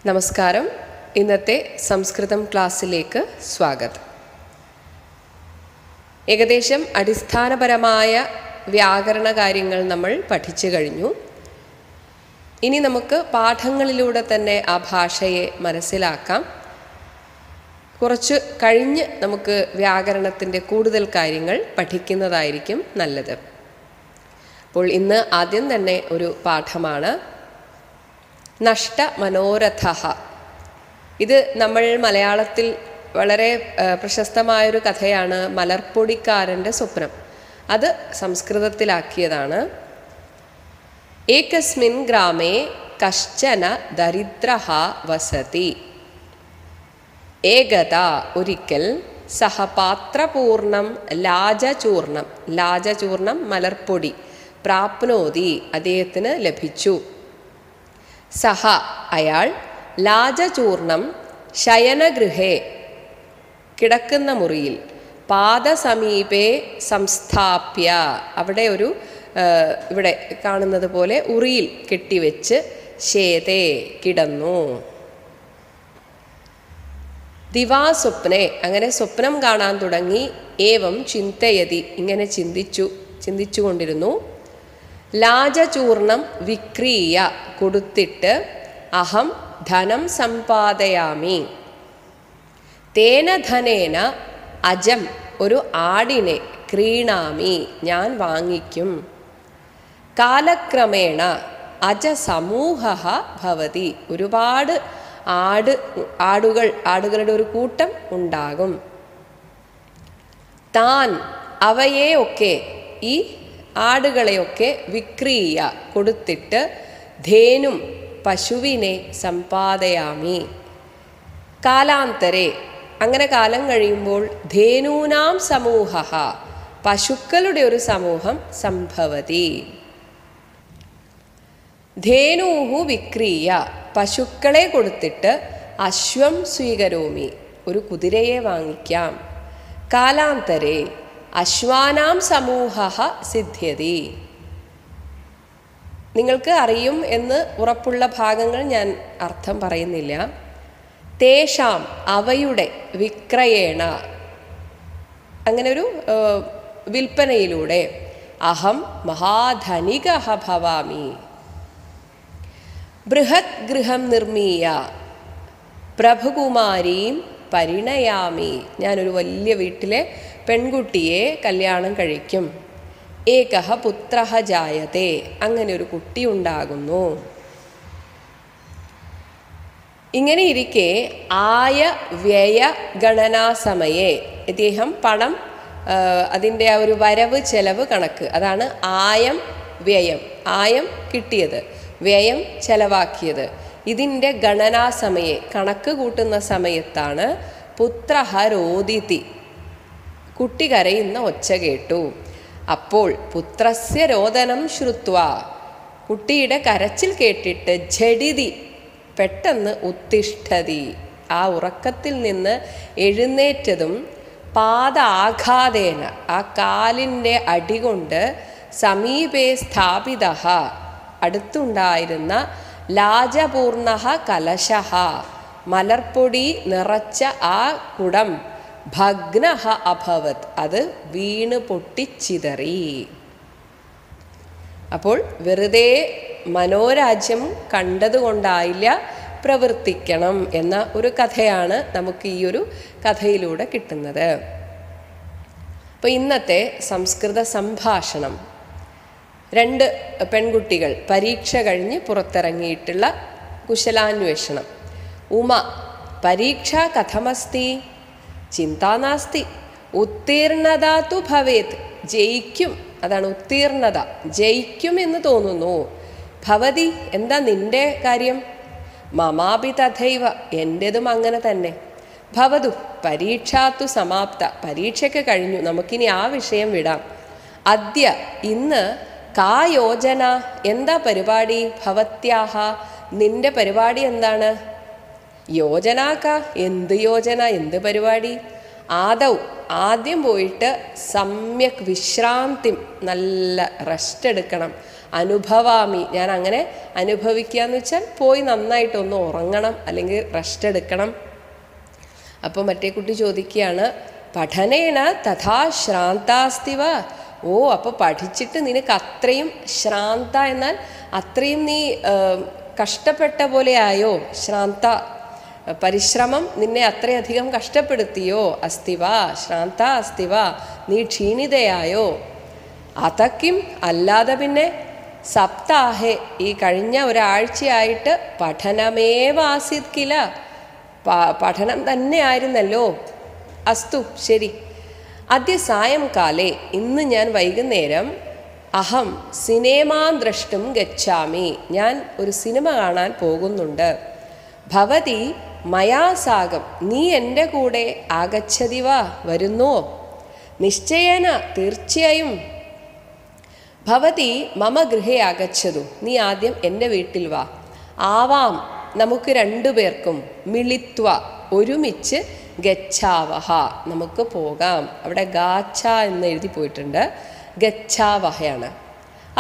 നമസ്കാരം. ഇന്നത്തെ സംസ്കൃതം ക്ലാസ്സിലേക്ക് സ്വാഗതം. ഏകദേശം അടിസ്ഥാനപരമായ വ്യാകരണ കാര്യങ്ങൾ നമ്മൾ പഠിച്ചു കഴിഞ്ഞു. ഇനി നമുക്ക് പാഠങ്ങളിലൂടെ തന്നെ ആ ഭാഷയെ മനസ്സിലാക്കാം. കുറച്ച് കഴിഞ്ഞ് നമുക്ക് വ്യാകരണത്തിൻ്റെ കൂടുതൽ കാര്യങ്ങൾ പഠിക്കുന്നതായിരിക്കും നല്ലത്. അപ്പോൾ ഇന്ന് ആദ്യം തന്നെ ഒരു പാഠമാണ് നഷ്ട മനോരഥഃ. ഇത് നമ്മൾ മലയാളത്തിൽ വളരെ പ്രശസ്തമായൊരു കഥയാണ് മലർപ്പൊടിക്കാരൻ്റെ സ്വപ്നം. അത് സംസ്കൃതത്തിലാക്കിയതാണ്. ഏകസ്മിൻ ഗ്രാമേ കശ്ചന ദരിദ്രഃ വസതി. ഏകദാ ഒരിക്കൽ സഹ പാത്രപൂർണം ലാജചൂർണം, ലാജചൂർണം മലർപ്പൊടി, പ്രാപ്നോതി അദ്ദേഹത്തിന് ലഭിച്ചു. സഹ അയാൾ ലാജചൂർണം ശയനഗൃഹേ കിടക്കുന്ന മുറിയിൽ പാദസമീപേ സംസ്ഥാപ്യ, അവിടെ ഒരു ഇവിടെ കാണുന്നത് പോലെ ഉറിയിൽ കെട്ടിവെച്ച് ശേതേ കിടന്നു. ദിവാസ്വപ്നെ അങ്ങനെ സ്വപ്നം കാണാൻ തുടങ്ങി. ഏവം ചിന്തയതി ഇങ്ങനെ ചിന്തിച്ചുകൊണ്ടിരുന്നു. ലാജചൂർണം വിക്രീയ കൊടുത്തിട്ട് അഹം ധനം സമ്പാദയാമി. തേന ധനേന അജം ഒരു ആടിനെ ക്രീണാമി ഞാൻ വാങ്ങിക്കും. കാലക്രമേണ അജസമൂഹഃ ഭവതി ഒരുപാട് ആടുകളുടെ ഒരു കൂട്ടം ഉണ്ടാകും. താൻ അവയെയൊക്കെ ഈ ആടുകളെയൊക്കെ വിക്രീയ കൊടുത്തിട്ട് ധേനും പശുവിനെ സമ്പാദയാമി. കാലാന്തരെ അങ്ങനെ കാലം കഴിയുമ്പോൾ ധേനൂനാം സമൂഹഃ പശുക്കളുടെ ഒരു സമൂഹം സംഭവതി. ധേനൂഹു വിക്രീയ പശുക്കളെ കൊടുത്തിട്ട് അശ്വം സ്വീകരോമി ഒരു കുതിരയെ വാങ്ങിക്കാം. കാലാന്തരെ അശ്വാനാം സമൂഹഃ സിദ്ധ്യതി. നിങ്ങൾക്ക് അറിയും എന്ന് ഉറപ്പുള്ള ഭാഗങ്ങൾ ഞാൻ അർത്ഥം പറയുന്നില്ല. തേഷാം അവയുടെ വിക്രയേണ അങ്ങനെ ഒരു വിൽപ്പനയിലൂടെ അഹം മഹാധനികഃ ഭവാമി. ബൃഹത് ഗൃഹം നിർമ്മീയ പ്രഭുകുമാരീം പരിണയാമി ഞാനൊരു വലിയ വീട്ടിലെ പെൺകുട്ടിയെ കല്യാണം കഴിക്കും. ഏകഃ പുത്രഃ ജായതേ അങ്ങനെ ഒരു കുട്ടി ഉണ്ടാകുന്നു. ഇങ്ങനെ ഇരിക്കെ ആയ വ്യയ ഗണനാസമയെ ഇദ്ദേഹം പണം അതിൻ്റെ ആ ഒരു വരവ് ചെലവ് കണക്ക്, അതാണ് ആയം വ്യയം. ആയം കിട്ടിയത്, വ്യയം ചെലവാക്കിയത്, ഇതിൻ്റെ ഗണനാസമയെ കണക്ക് കൂട്ടുന്ന സമയത്താണ് പുത്രഃ രോദിതി കുട്ടി കരയുന്ന ഒച്ച കേട്ടു. അപ്പോൾ പുത്രസ്യ രോദനം ശ്രുത്വ കുട്ടിയുടെ കരച്ചിൽ കേട്ടിട്ട് ഝടിതി പെട്ടെന്ന് ഉത്തിഷ്ഠതി ആ ഉറക്കത്തിൽ നിന്ന് എഴുന്നേറ്റതും പാദ ആഘാതേന ആ കാലിൻ്റെ അടികൊണ്ട് സമീപേ സ്ഥാപിതഃ അടുത്തുണ്ടായിരുന്ന ലാജപൂർണഃ കലശഃ മലർപ്പൊടി നിറച്ച ആ കുടം ഭഗ്നഃ അഭവത് അത് വീണ് പൊട്ടിച്ചിതറി. അപ്പോൾ വെറുതെ മനോരാജ്യം കണ്ടതുകൊണ്ടായില്ല, പ്രവർത്തിക്കണം എന്ന ഒരു കഥയാണ് നമുക്ക് ഈ ഒരു കഥയിലൂടെ കിട്ടുന്നത്. അപ്പോൾ ഇന്നത്തെ സംസ്കൃത സംഭാഷണം, രണ്ട് പെൺകുട്ടികൾ പരീക്ഷ കഴിഞ്ഞ് പുറത്തിറങ്ങിയിട്ടുള്ള കുശലാന്വേഷണം. ഉമ പരീക്ഷ കഥമസ്തി ചിന്താനാസ്തി ഉത്തീർണത തു ഭവേത് ജയിക്കും, അതാണ് ഉത്തീർണത, ജയിക്കും എന്ന് തോന്നുന്നു. ഭവതി എന്താ നിന്റെ കാര്യം? മമാപി തഥൈവ എൻ്റെതും അങ്ങനെ തന്നെ. ഭവതു പരീക്ഷാത്തു സമാപ്ത പരീക്ഷയ്ക്ക് കഴിഞ്ഞു, നമുക്കിനി ആ വിഷയം വിടാം. അദ്യ ഇന്ന് കാ യോജന എന്താ പരിപാടി? ഭവത്യാഹ നിന്റെ പരിപാടി എന്താണ്? യോജനാക്ക എന്ത് യോജന, എന്ത് പരിപാടി? ആദൗ ആദ്യം പോയിട്ട് സമ്യക് വിശ്രാന്തി നല്ല റെസ്റ്റ് എടുക്കണം. അനുഭവാമി, ഞാൻ അങ്ങനെ അനുഭവിക്കുക എന്ന് വെച്ചാൽ പോയി നന്നായിട്ടൊന്ന് ഉറങ്ങണം, അല്ലെങ്കിൽ റെസ്റ്റ് എടുക്കണം. അപ്പോൾ മറ്റേ കുട്ടി ചോദിക്കുകയാണ്, പഠനേന തഥാ ശ്രാന്താസ്തിവ. ഓ, അപ്പോൾ പഠിച്ചിട്ട് നിനക്ക് അത്രയും ശ്രാന്ത എന്നാൽ അത്രയും നീ കഷ്ടപ്പെട്ട പോലെ ആയോ? ശ്രാന്ത, പരിശ്രമം നിന്നെ അത്രയധികം കഷ്ടപ്പെടുത്തിയോ? അസ്തിവ, ശ്രാന്ത അസ്തിവ, നീ ക്ഷീണിതയായോ? അതക്കിം, അല്ലാതെ പിന്നെ സപ്താഹേ, ഈ കഴിഞ്ഞ ഒരാഴ്ചയായിട്ട് പഠനമേവാസിത് കില, പഠനം തന്നെ ആയിരുന്നല്ലോ. അസ്തു, ശരി. അദ്യ സായംകാലേ, ഇന്ന് ഞാൻ വൈകുന്നേരം അഹം സിനിമാൻ ദ്രഷ്ടും ഗച്ഛാമി, ഞാൻ ഒരു സിനിമ കാണാൻ പോകുന്നുണ്ട്. ഭവതി മയാ സാകം, നീ എൻ്റെ കൂടെ ആഗച്ഛതി വാ, വരുന്നോ? നിശ്ചയേന, തീർച്ചയായും. ഭവതി മമ ഗൃഹേ ആഗച്ഛതു, നീ ആദ്യം എൻ്റെ വീട്ടിൽ വാ. ആവാം, നമുക്ക് രണ്ടുപേർക്കും മിളിത്വ, ഒരുമിച്ച് ഗച്ഛാവഹ, നമുക്ക് പോകാം. അവിടെ ഗാച്ഛ എന്ന് എഴുതി പോയിട്ടുണ്ട്, ഗച്ഛാവഹയാണ്.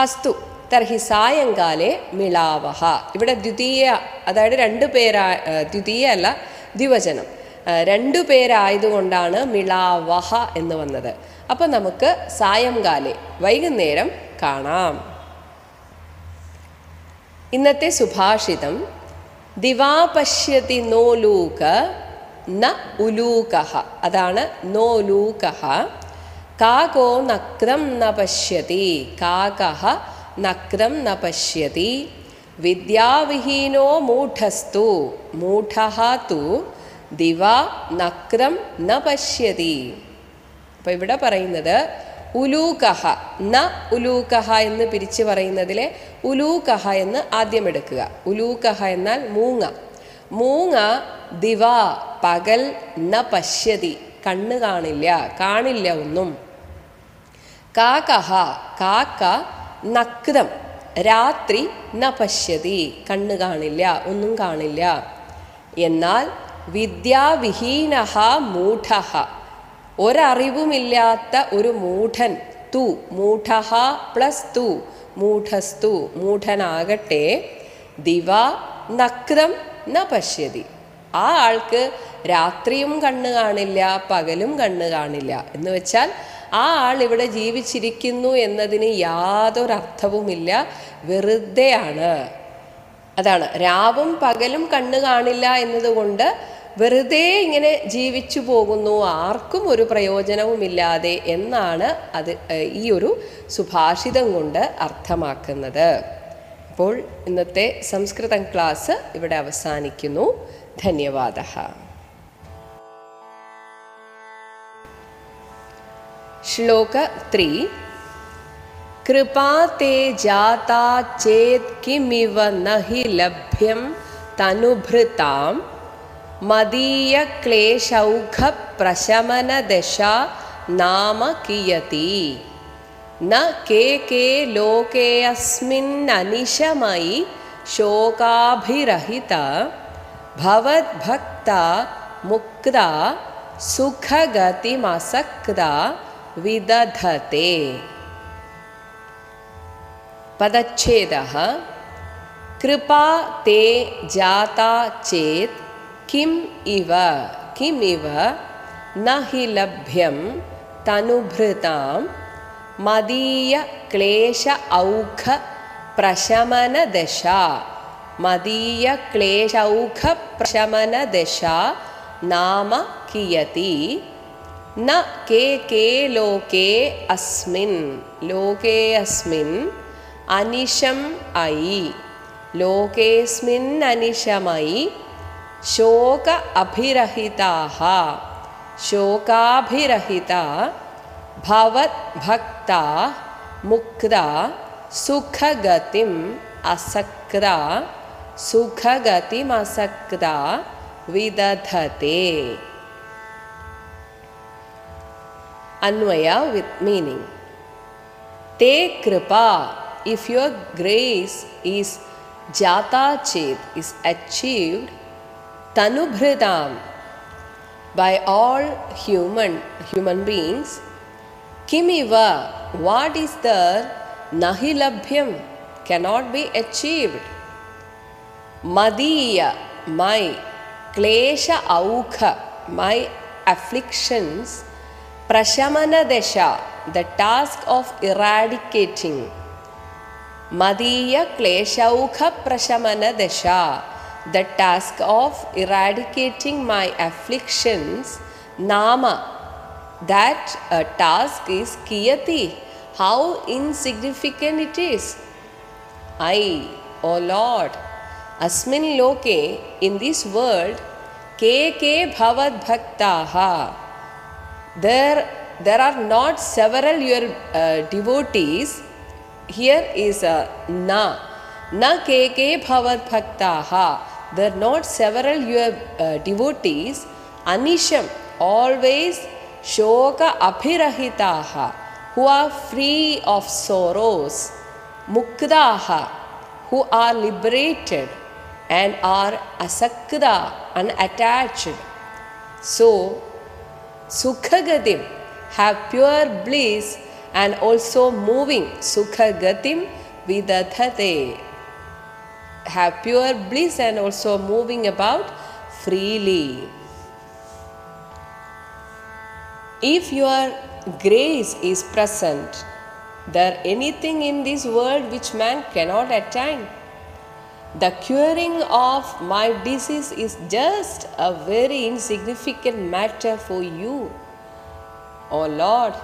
അസ്തു തർഹി സായങ്കാലേ മിളാവഹ. ഇവിടെ ദ്വിതീയ, അതായത് ദ്വിതീയ അല്ല, ദ്വിവചനം, രണ്ടുപേരായതുകൊണ്ടാണ് മിളാവഹ എന്ന് വന്നത്. അപ്പം നമുക്ക് സായംകാലേ, വൈകുന്നേരം കാണാം. ഇന്നത്തെ സുഭാഷിതം, ദിവാ പശ്യതി നോ ലൂക ന ഉലൂകഃ, അതാണ് നോ ലൂകഃ. കാകോ നക്രം ന പശ്യതി, കാകഃ നക്രം ന പശ്യതി. വിദ്യാവിഹീനോ മൂഢസ്തു, മൂഢഃ തു ദിവാ നക്രം ന പശ്യതി. അപ്പോൾ ഇവിടെ പറയുന്നത് ഉലൂകഃ, ന ഉലൂകഃ എന്ന് പിരിച്ച് പറയുന്നതിലെ ഉലൂകഃ എന്ന് ആദ്യം എടുക്കുക. ഉലൂകഃ എന്നാൽ മൂങ്ങ. മൂങ്ങ ദിവാ, പകൽ, ന പശ്യതി, കണ്ണ് കാണില്ല, കാണില്ല ഒന്നും. കാകഃ, കാക്ക, നക്രം, രാത്രി, ന പശ്യതി, കണ്ണ് കാണില്ല, ഒന്നും കാണില്ല. എന്നാൽ വിദ്യാവിഹീനഃ മൂഢഃ, ഒരറിവുമില്ലാത്ത ഒരു മൂഢൻ, തു, മൂഢഃ പ്ലസ് തു, മൂഢസ്തു, മൂഢനാകട്ടെ, ദിവാ നക്രം ന പശ്യതി, ആ ആൾക്ക് രാത്രിയും കണ്ണ് കാണില്ല, പകലും കണ്ണ് കാണില്ല. എന്ന് വെച്ചാൽ ആ ആൾ ഇവിടെ ജീവിച്ചിരിക്കുന്നു എന്നതിന് യാതൊരർത്ഥവുമില്ല, വെറുതെയാണ്. അതാണ്, രാവും പകലും കണ്ണ് കാണില്ല എന്നതുകൊണ്ട് വെറുതെ ഇങ്ങനെ ജീവിച്ചു പോകുന്നു, ആർക്കും ഒരു പ്രയോജനവുമില്ലാതെ എന്നാണ് അത് ഈ ഒരു സുഭാഷിതം കൊണ്ട് അർത്ഥമാക്കുന്നത്. അപ്പോൾ ഇന്നത്തെ സംസ്കൃതം ക്ലാസ് ഇവിടെ അവസാനിക്കുന്നു. ധന്യവാദഃ. ശ്ലോക 3. കൃപാ തേ ജാതാ ചേത് കിമിവ നഹി ലഭ്യം തനുഭൃതാം മദീയ ക്ലേശൗഘ പ്രശമനദശ നാമ കിയതി. ന കേ കേ ലോകേऽസ്മിന്നനിശമയി ശോകാഭിരഹിത ഭവദ്ഭക്ത മുക്ത സുഖഗതിമസക്ത വിദധത്തെ. പദച്ഛേദഃ. കൃപാ തേ ജാതാ ചേത് കിം ഇവ, കിമിവ ന ഹി ലഭ്യം തനുഭൃതാം മദീയ ക്ലേശ ഔഘ പ്രശമനദശ. മദീയ ക്ലേശൗഘ പ്രശമനദശ നാമ കിയതി. ന കേ കേ ലോകേ അസ്മിൻ, ലോകേ അസ്മിൻ അനിശം ഐ, ലോകേസ്മിൻ അനിശമയി ശോക അഭിരഹിതാഃ, ശോകാഭിരഹിത ഭവദ്ഭക്ത മുക്ത സുഖഗതിം അസക്ത, സുഖഗതിമസക്ത വിദധത്തെ. Anvaya with meaning. Te kripa, if your grace is jata chet, is achieved, tanubhridam, by all human beings, kimiva, what is there, nahi labhyam, cannot be achieved. Madiya, my, klesha aukha, my afflictions, prashamana desha, the task of eradicating. Madiya kleshaukha prashamana desha, the task of eradicating my afflictions. Nama, that task is kiyati, how insignificant it is. I, O Lord, asmin loke, in this world, ke bhavad bhaktaha, there are not several your devotees. Here is a na ke bhavad bhaktaha, there are not several your devotees. Anisham, always shoka abhirahitaha, who are free of sorrows. Mukdaha, who are liberated and are asakda, unattached. So, sukhagatim, have pure bliss and also moving. Sukhagatim vidathate, have pure bliss and also moving about freely. If your grace is present, there anything in this world which man cannot attain. The curing of my disease is just a very insignificant matter for you. O Lord,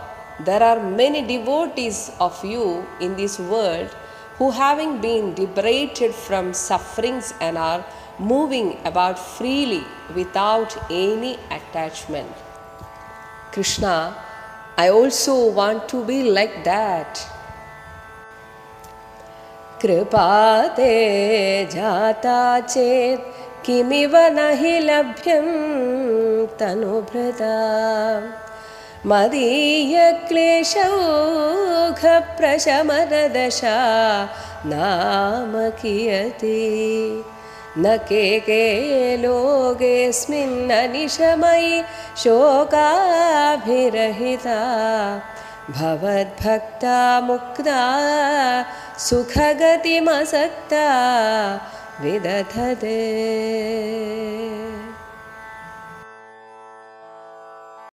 there are many devotees of you in this world who, having been liberated from sufferings and are moving about freely without any attachment. Krishna, I also want to be like that. Kripate jata chet kimiva nahi labhyam tanubhrata Madiya kleshaukha prashamana dasha nama kiyati न के लोगेस्मिन् अनिशमयि शोकाभिरहिता भवद्भक्ता मुक्ता सुखगतिमसक्ता विदधते.